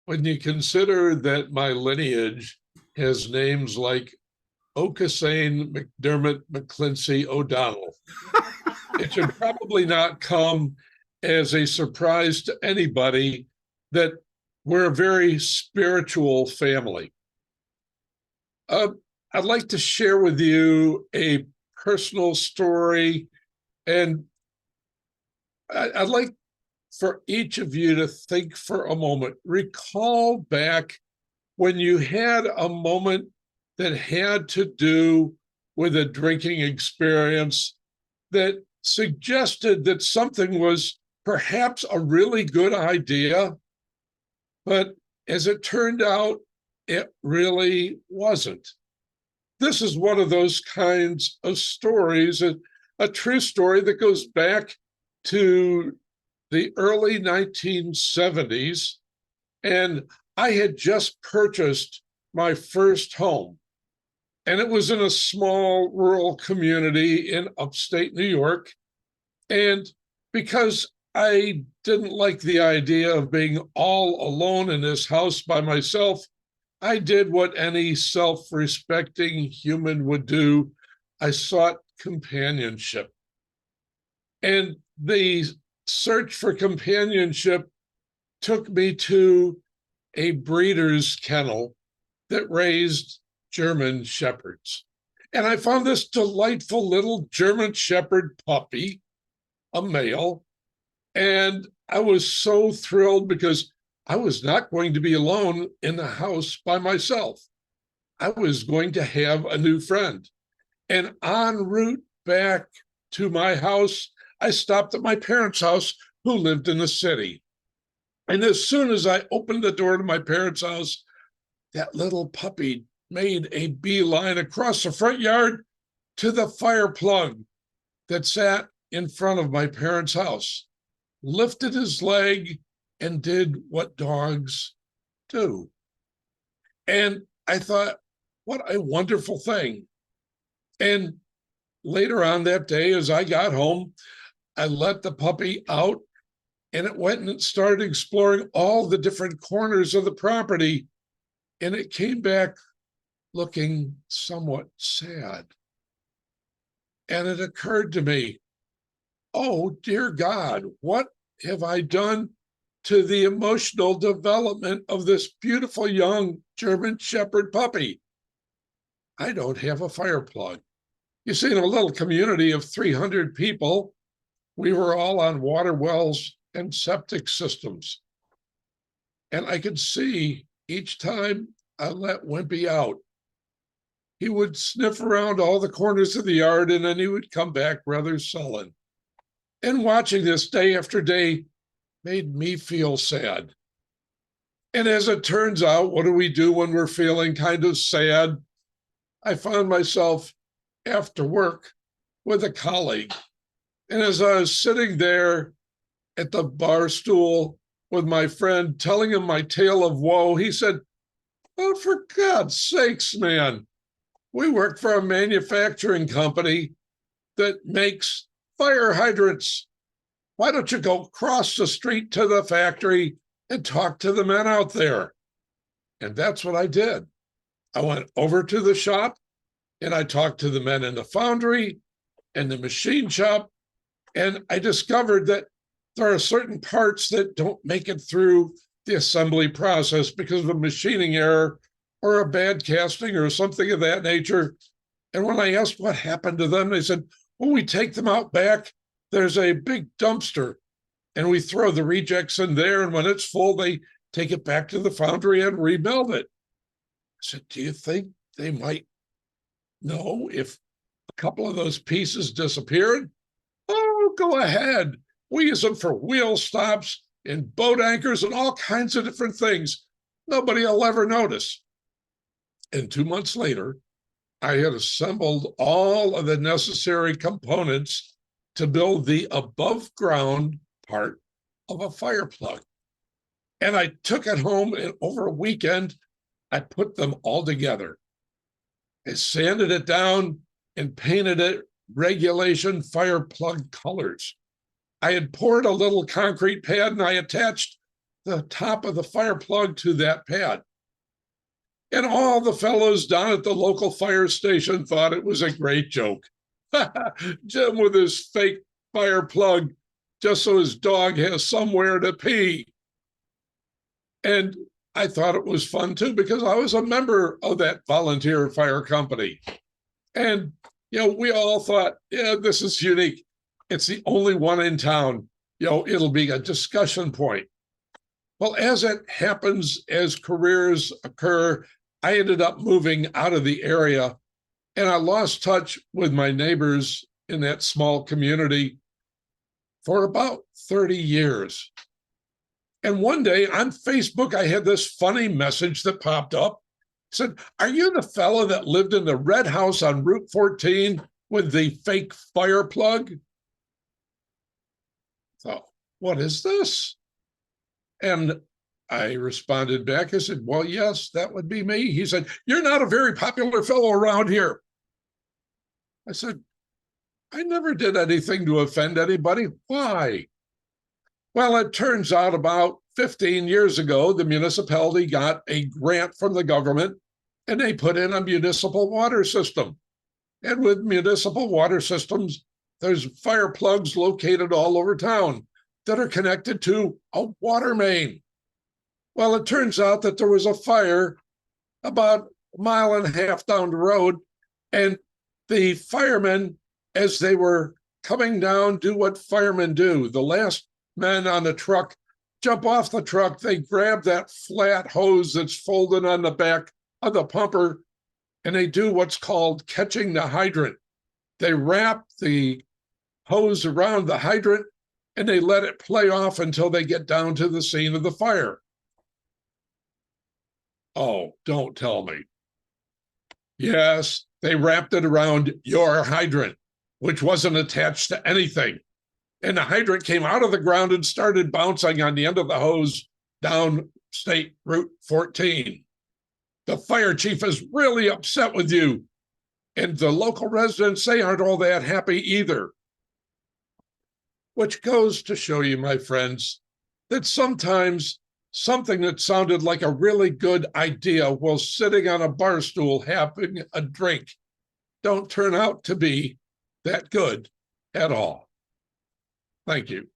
when you consider that my lineage has names like Kissane, McDermott, McClincy, O'Donnell, it should probably not come as a surprise to anybody that we're a very spiritual family. Uh, I'd like to share with you a personal story, and I'd like for each of you to think for a moment. Recall back when you had a moment that had to do with a drinking experience that suggested that something was perhaps a really good idea, but as it turned out, it really wasn't. This is one of those kinds of stories, a true story that goes back to the early 1970s, and I had just purchased my first home. And it was in a small rural community in upstate New York. And because I didn't like the idea of being all alone in this house by myself, I did what any self-respecting human would do. I sought companionship. And the search for companionship took me to a breeder's kennel that raised German shepherds. And I found this delightful little German shepherd puppy, a male. And I was so thrilled because I was not going to be alone in the house by myself. I was going to have a new friend. And en route back to my house, I stopped at my parents' house, who lived in the city. And as soon as I opened the door to my parents' house, that little puppy made a beeline across the front yard to the fire plug that sat in front of my parents' house, lifted his leg, and did what dogs do. And I thought, what a wonderful thing. And later on that day, as I got home, I let the puppy out, and it went and started exploring all the different corners of the property. And it came back looking somewhat sad. And it occurred to me, oh, dear God, what have I done to the emotional development of this beautiful young German Shepherd puppy? I don't have a fire plug. You see, in a little community of 300 people, we were all on water wells and septic systems. And I could see each time I let Wimpy out, he would sniff around all the corners of the yard, and then he would come back rather sullen. And watching this day after day made me feel sad. And as it turns out, what do we do when we're feeling kind of sad? I found myself after work with a colleague. And as I was sitting there at the bar stool with my friend, telling him my tale of woe, he said, oh, for God's sakes, man, we work for a manufacturing company that makes fire hydrants. Why don't you go across the street to the factory and talk to the men out there? And that's what I did. I went over to the shop and I talked to the men in the foundry and the machine shop. And I discovered that there are certain parts that don't make it through the assembly process because of a machining error or a bad casting or something of that nature. And when I asked what happened to them, they said, well, we take them out back. There's a big dumpster and we throw the rejects in there. And when it's full, they take it back to the foundry and rebuild it. I said, do you think they might know if a couple of those pieces disappeared? Oh, go ahead. We use them for wheel stops and boat anchors and all kinds of different things. Nobody will ever notice. And 2 months later, I had assembled all of the necessary components to build the above ground part of a fire plug. And I took it home, and over a weekend, I put them all together. I sanded it down and painted it regulation fire plug colors. I had poured a little concrete pad and I attached the top of the fire plug to that pad. And all the fellows down at the local fire station thought it was a great joke. Jim with his fake fire plug, just so his dog has somewhere to pee. And I thought it was fun too, because I was a member of that volunteer fire company. And, we all thought, yeah, this is unique. It's the only one in town. It'll be a discussion point. Well, as it happens, as careers occur, I ended up moving out of the area, and I lost touch with my neighbors in that small community for about 30 years. And one day on Facebook, I had this funny message that popped up. It said, "Are you the fellow that lived in the red house on Route 14 with the fake fire plug?" So, what is this? And I responded back. I said, "Well, yes, that would be me." He said, "You're not a very popular fellow around here." I said, "I never did anything to offend anybody. Why?" Well, it turns out about 15 years ago, the municipality got a grant from the government, and they put in a municipal water system. And with municipal water systems, there's fire plugs located all over town that are connected to a water main. Well, it turns out that there was a fire about a mile and a half down the road, and the firemen, as they were coming down, do what firemen do. The last men on the truck jump off the truck, they grab that flat hose that's folded on the back of the pumper, and they do what's called catching the hydrant. They wrap the hose around the hydrant, and they let it play off until they get down to the scene of the fire. Oh, don't tell me. Yes, they wrapped it around your hydrant, which wasn't attached to anything. And the hydrant came out of the ground and started bouncing on the end of the hose down State Route 14. The fire chief is really upset with you. And the local residents, they aren't all that happy either. Which goes to show you, my friends, that sometimes something that sounded like a really good idea while sitting on a bar stool having a drink don't turn out to be that good at all. Thank you.